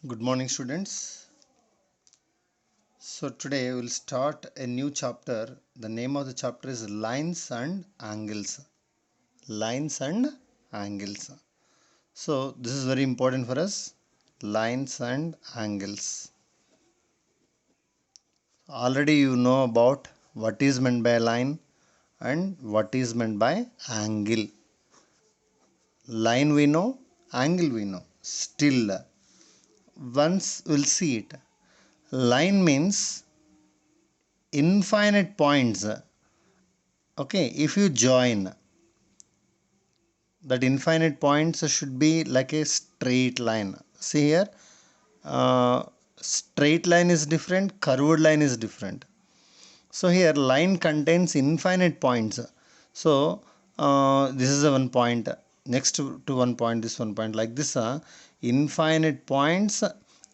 Good morning, students. So today we will start a new chapter. The name of the chapter is Lines and Angles. Lines and Angles. So this is very important for us. Lines and angles. Already you know about what is meant by line and what is meant by angle. Line we know, angle we know. Still, once we'll see it. Line means infinite points. Okay, if you join that infinite points should be like a straight line. See here, uh, straight line is different, curved line is different. So here line contains infinite points. So this is a one point, next to one point, this one point, like this. Infinite points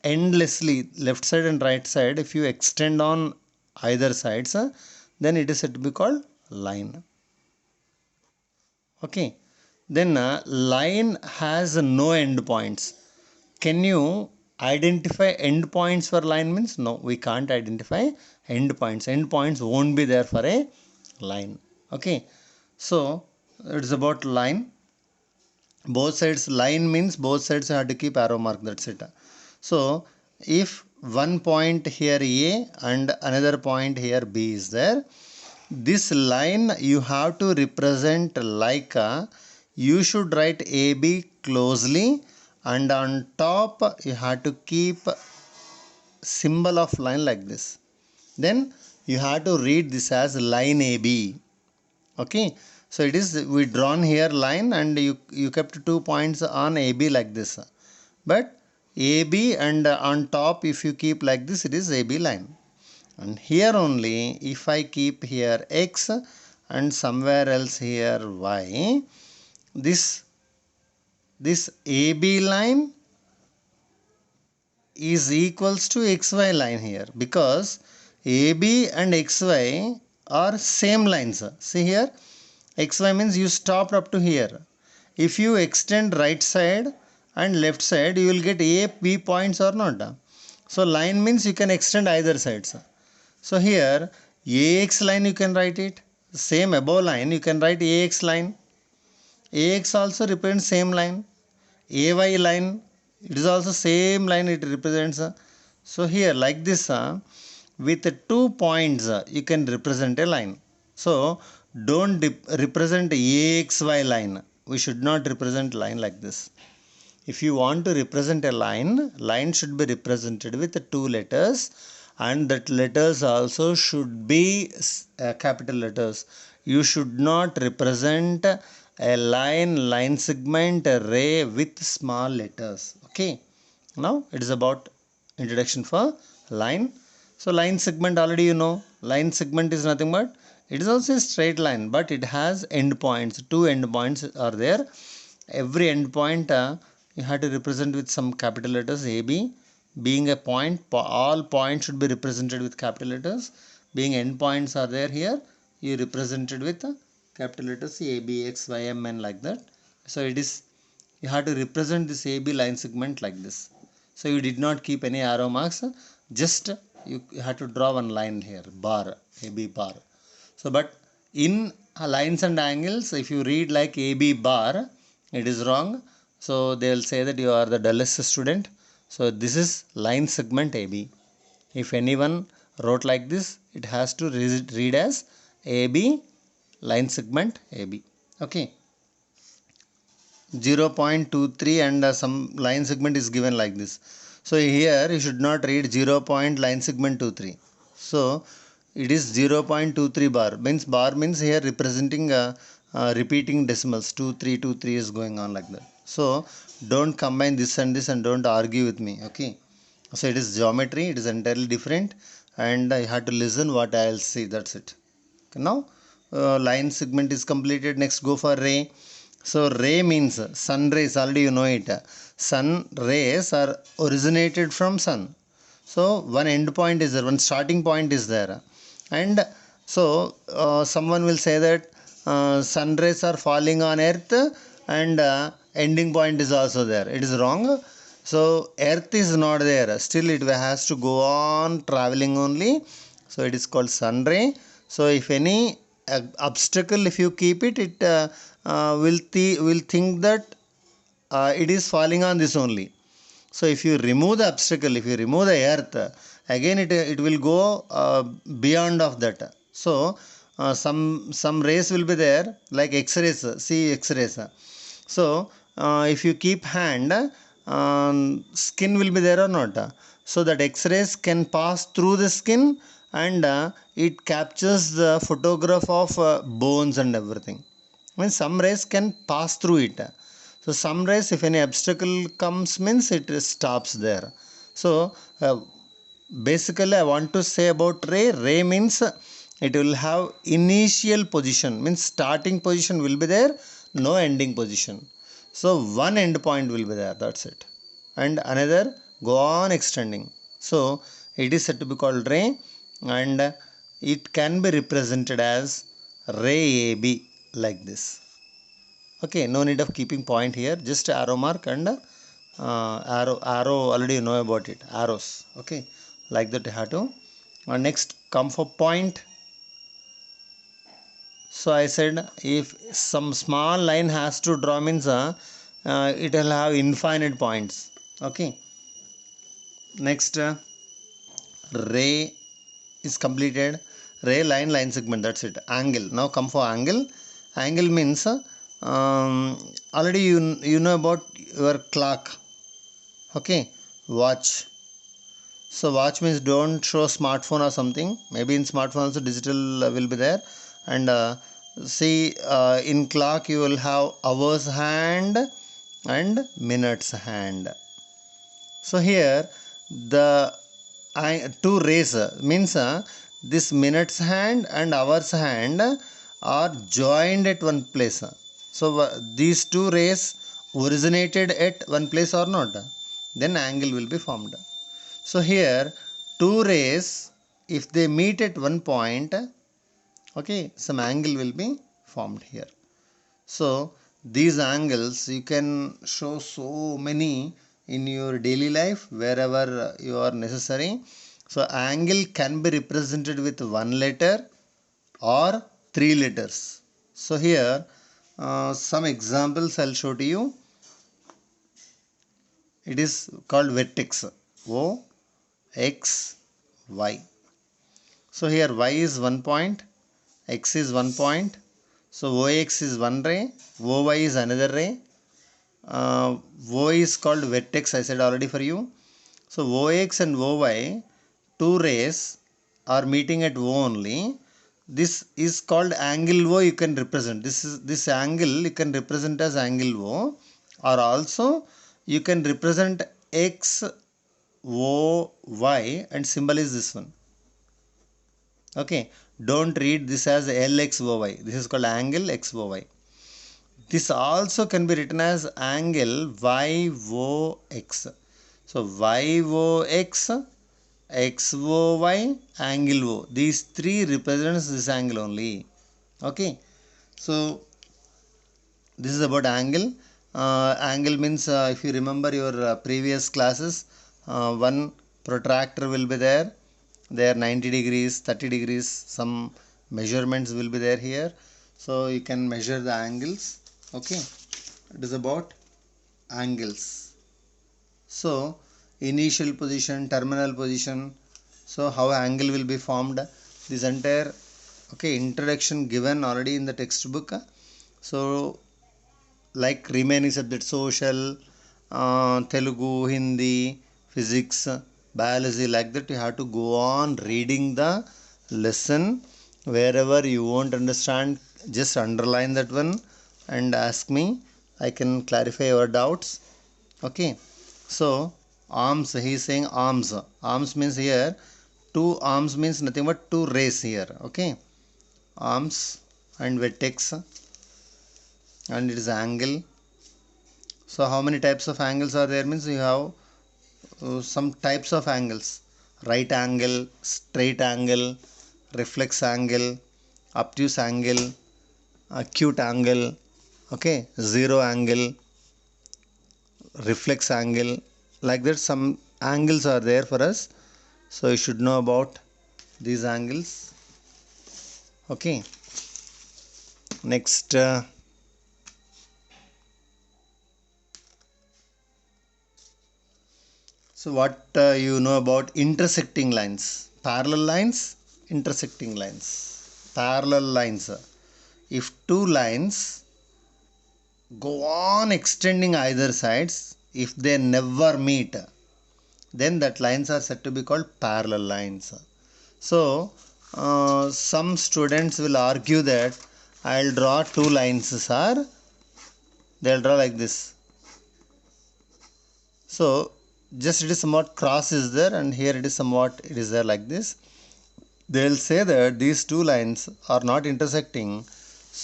endlessly, left side and right side. If you extend on either sides, then it is said to be called line. Okay, then line has no end points. Can you identify end points for line? Means no, we can't identify end points. End points won't be there for a line. Okay, so it's about line. Both sides, line means both sides have to keep arrow mark, that's it. So if one point here A and another point here B is there, this line you have to represent like you should write AB closely, and on top you have to keep symbol of line like this. Then you have to read this as line AB. Okay, so it is we drawn here line, and you kept 2 points on AB like this. But AB and on top if you keep like this, it is AB line. And here only if I keep here X and somewhere else here Y, this AB line is equals to XY line here, because AB and XY are same lines. See here, XY means you stopped up to here. If you extend right side and left side, you will get A, B points or not. So line means you can extend either sides. So here AX line you can write it. Same above line you can write AX line. AX also represents same line. AY line, it is also same line it represents. So here like this, with 2 points you can represent a line. So don't represent AXY line. We should not represent line like this. If you want to represent a line should be represented with 2 letters, and that letters also should be capital letters. You should not represent a line segment, a ray with small letters. Okay, now it is about introduction for line. So line segment already you know. Line segment is nothing but it is also a straight line, but it has end points. 2 end points are there. Every end point you have to represent with some capital letters. AB being a point, all points should be represented with capital letters. Being end points are there here, you represented with capital letters A, B, X, Y, M, N, like that. So it is, you have to represent this AB line segment like this. So you did not keep any arrow marks, just you have to draw one line here, bar, AB bar. So but in lines and angles, if you read like AB bar, it is wrong. So they will say that you are the dullest student. So this is line segment AB. If anyone wrote like this, it has to read as AB line segment AB. Okay. 0.23 and some line segment is given like this. So here you should not read 0. Line segment 23. So it is 0.23 bar. Bar means here representing repeating decimals. 2323 is going on like that. So don't combine this and this and don't argue with me. Okay. So it is geometry. It is entirely different, and I have to listen what I will see. That's it. Okay, now line segment is completed. Next go for ray. So ray means sun rays, already you know it. Sun rays are originated from sun. So one end point is there, one starting point is there. And so someone will say that sun rays are falling on earth, and ending point is also there. It is wrong. So earth is not there, still it has to go on traveling only. So it is called sun ray. So if any obstacle, if you keep it, it will think that it is falling on this only. So if you remove the obstacle, if you remove the earth, again it will go beyond of that. So some rays will be there, like X-rays. See X-rays. So if you keep hand, skin will be there or not. So that X-rays can pass through the skin, and it captures the photograph of bones and everything. Means some rays can pass through it. So some rays, if any obstacle comes, means it stops there. So basically, I want to say about ray. Ray means it will have initial position, means starting position will be there, no ending position. So one end point will be there. That's it, and another go on extending. So it is said to be called ray, and it can be represented as ray AB like this. Okay, no need of keeping point here, just arrow mark, and arrow already you know about it, arrows. Okay, like that you have to. Next come for point. So I said if some small line has to draw, means it will have infinite points. Okay, next ray is completed. Ray, line, line segment, that's it. Angle, now come for angle. Angle means already you know about your clock. Okay, watch. So watch means don't show smartphone or something. Maybe in smartphone also digital will be there. And see, in clock you will have hours hand and minutes hand. So here the two rays means this minutes hand and hours hand are joined at one place. So these two rays originated at one place or not? Then angle will be formed. So here two rays, if they meet at one point, okay, some angle will be formed here. So these angles you can show so many in your daily life wherever you are necessary. So angle can be represented with one letter or three letters. So here some examples I'll show to you. It is called vertex. O, X, Y. So here Y is 1 point, X is 1 point. So OX is one ray, OY is another ray. O is called vertex, I said already for you. So OX and OY, two rays are meeting at O only. This is called angle O, you can represent. This angle you can represent as angle O, or also you can represent X, O, Y, and symbol is this one. Okay, don't read this as LXOY. This is called angle XOY. This also can be written as angle YOX. So YOX, XOY, angle O. These three represents this angle only. Okay. So this is about angle. Angle means if you remember your previous classes, one protractor will be there. There 90 degrees, 30 degrees, some measurements will be there here. So you can measure the angles. Okay, it is about angles. So initial position, terminal position. So how angle will be formed. This entire introduction given already in the textbook. So like remaining subjects, social, Telugu, Hindi, physics, biology, like that you have to go on reading the lesson. Wherever you won't understand, just underline that one and ask me. I can clarify your doubts. Okay. So arms, he is saying arms. Arms means here two arms means nothing but two rays here. Okay. Arms and vertex, and it is angle. So how many types of angles are there means you have some types of angles: right angle, straight angle, reflex angle, obtuse angle, acute angle, okay, zero angle, reflex angle, Like that, some angles are there for us, so you should know about these angles. Okay, next so what you know about intersecting lines? Parallel lines, intersecting lines. Parallel lines, if two lines go on extending either sides, if they never meet, then that lines are said to be called parallel lines. So some students will argue that I'll draw two lines, sir. They'll draw like this. So just it is somewhat cross is there, and here it is somewhat it is there like this. They'll say that these two lines are not intersecting,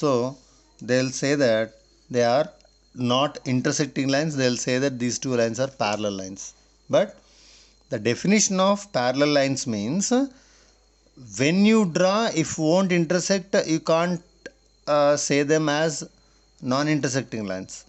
so they'll say that they are not intersecting lines. They'll say that these two lines are parallel lines. But the definition of parallel lines means when you draw, if won't intersect, you can't say them as non-intersecting lines.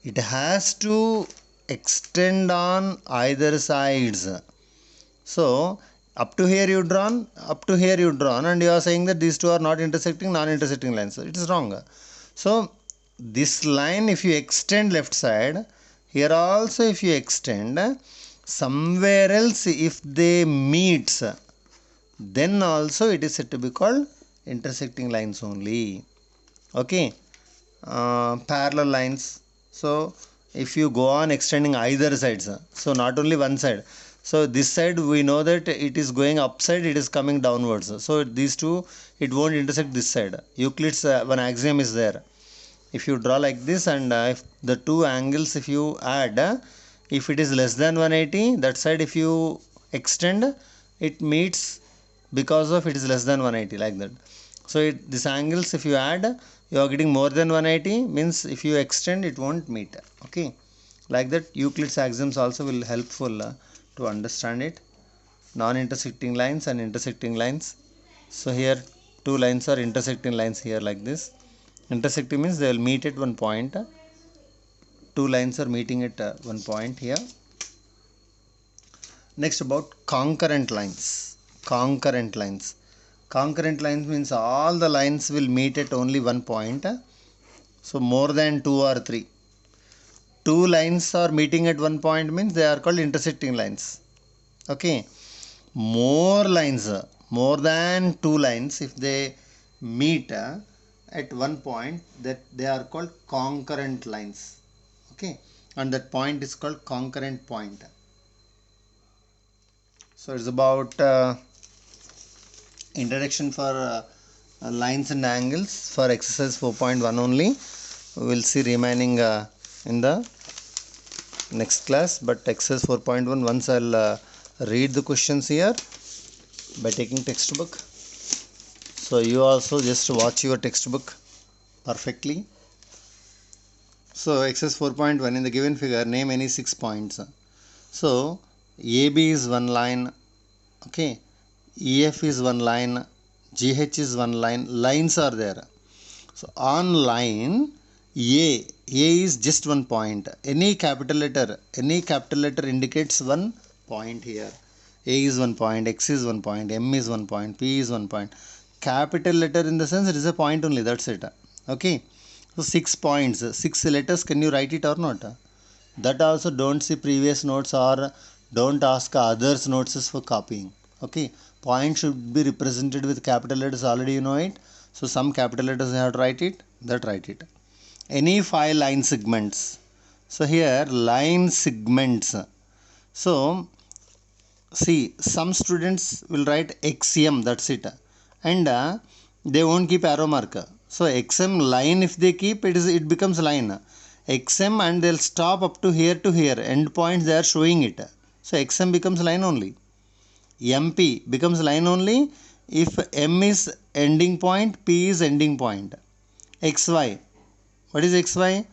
It has to extend on either sides. So up to here you drawn, up to here you drawn, and you are saying that these two are not intersecting, non-intersecting lines. So it is wrong. So this line, if you extend left side, here also if you extend, somewhere else if they meets, then also it is said to be called intersecting lines only. Okay, parallel lines. So if you go on extending either sides, so not only one side, so this side we know that it is going upside, it is coming downwards, so these two, it won't intersect this side. Euclid's one axiom is there. If you draw like this, and if the two angles if you add, if it is less than 180, that side if you extend, it meets because of it is less than 180, like that. So these angles if you add, you are getting more than 180, means if you extend it won't meet. Okay, like that Euclid's axioms also will helpful to understand it. Non-intersecting lines and intersecting lines. So here two lines are intersecting lines here like this. Intersecting means they will meet at one point. Two lines are meeting at one point here. Next, about concurrent lines. Concurrent lines. Concurrent lines means all the lines will meet at only one point. So more than two or three. Two lines are meeting at one point means they are called intersecting lines. Okay. More lines, more than two lines, if they meet at one point, that they are called concurrent lines. Okay, and that point is called concurrent point. So it's about introduction for lines and angles for exercise 4.1 only. We will see remaining in the next class. But exercise 4.1, once I'll read the questions here by taking textbook. So you also just watch your textbook perfectly. So exercise 4.1, in the given figure, name any 6 points. So AB is one line. Okay, EF is one line, GH is one line. Lines are there. So on line A is just one point. Any capital letter indicates one point here. A is one point, X is one point, M is one point, P is one point. Capital letter in the sense it is a point only, that's it. Okay, so 6 points, 6 letters, can you write it or not? That also don't see previous notes or don't ask others notes for copying. Okay, point should be represented with capital letters, already you know it. So some capital letters you have to write it, that write it. Any 5 line segments. So here line segments. So see, some students will write XM, that's it, and they won't keep arrow mark. So XM line, if they keep, it becomes line. XM, and they'll stop up to here, end points they are showing it. So XM becomes line only. MP becomes line only if M is ending point, P is ending point. XY, what is XY?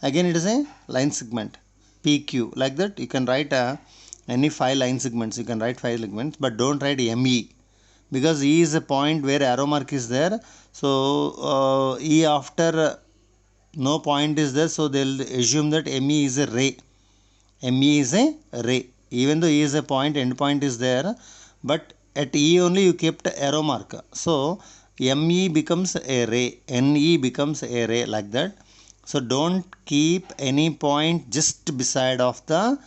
Again it is a line segment. PQ, like that you can write any 5 line segments. You can write 5 segments, but don't write ME, because E is a point where arrow mark is there. So E after no point is there, so they'll assume that ME is a ray. ME is a ray. Even though E is a point, end point is there, but at E only you kept arrow mark. So ME becomes a ray, NE becomes a ray, like that. So don't keep any point just beside of the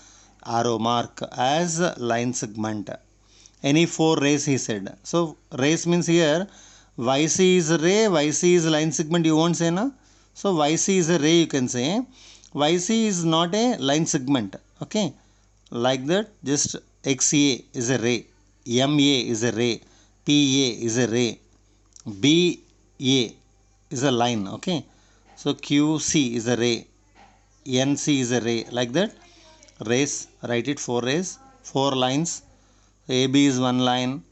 arrow mark as line segment. Any 4 rays, he said. So rays means here YC is ray, YC is line segment, you won't say na. So YC is a ray, you can say. YC is not a line segment. Okay, like that. Just XA is a ray, MA is a ray, PA is a ray, BA is a line. Okay, so QC is a ray, NC is a ray, like that. Rays, write it 4 rays, 4 lines. AB is 1 line,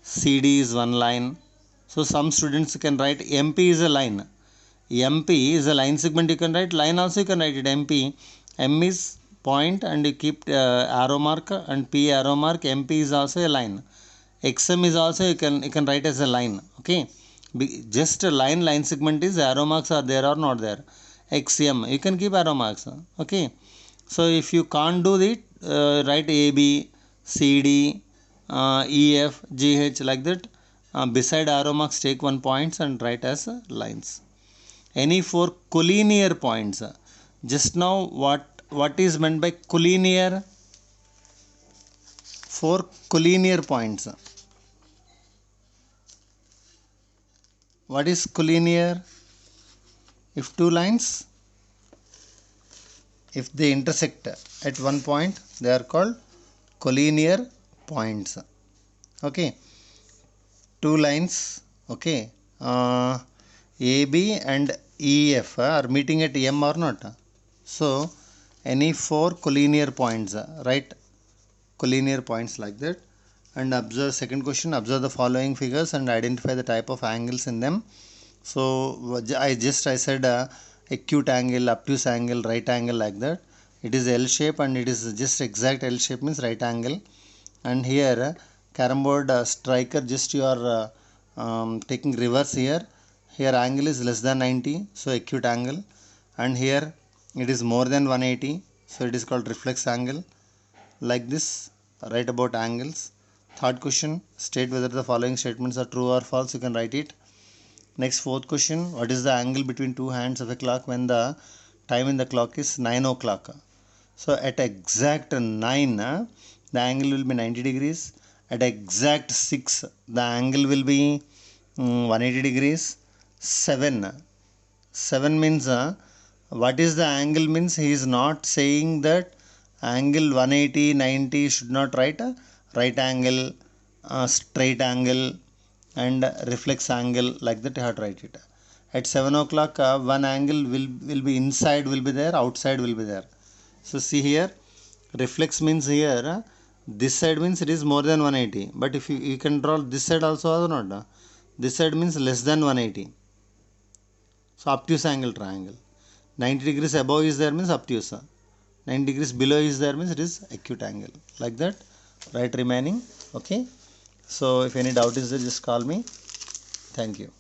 CD is 1 line. So some students can write MP is a line. MP is a line segment, you can write. Line also you can write it MP. M is point and you keep arrow mark, and P arrow mark. MP is also a line. XM is also you can write as a line. Okay, just a line segment is arrow marks are there or not there. XM you can keep arrow marks. Okay, so if you can't do it, write AB, CD, EF, GH, like that. Beside arrow marks take 1 points and write as lines. Any 4 collinear points. Just now what is meant by collinear? 4 collinear points. What is collinear? If 2 lines, if they intersect at one point, they are called collinear points. Okay, 2 lines. Okay, AB and EF are meeting at M or not. So any 4 collinear points, right? Collinear points, like that. And observe second question. Observe the following figures and identify the type of angles in them. So I said acute angle, obtuse angle, right angle, like that. It is L shape and it is just exact L shape, means right angle. And here carom board striker, just you are taking reverse here. Here angle is less than 90, so acute angle. And here it is more than 180, so it is called reflex angle. Like this, write about angles. Third question, state whether the following statements are true or false. You can write it. Next, fourth question, what is the angle between 2 hands of a clock when the time in the clock is 9 o'clock? So at exact 9, the angle will be 90 degrees. At exact 6, the angle will be 180 degrees. 7 means what is the angle, means he is not saying that angle 180, 90 should not write. Right angle, straight angle, and reflex angle, like that you have to write it. At 7 o'clock, one angle will be inside will be there, outside will be there. So see here, reflex means here this side means it is more than 180, but if you can draw this side also or not. This side means less than 180. So obtuse angle triangle. 90 degrees above is there means obtuse. 90 degrees below is there means it is acute angle. Like that, write remaining. Okay. So if any doubt is there, just call me. Thank you.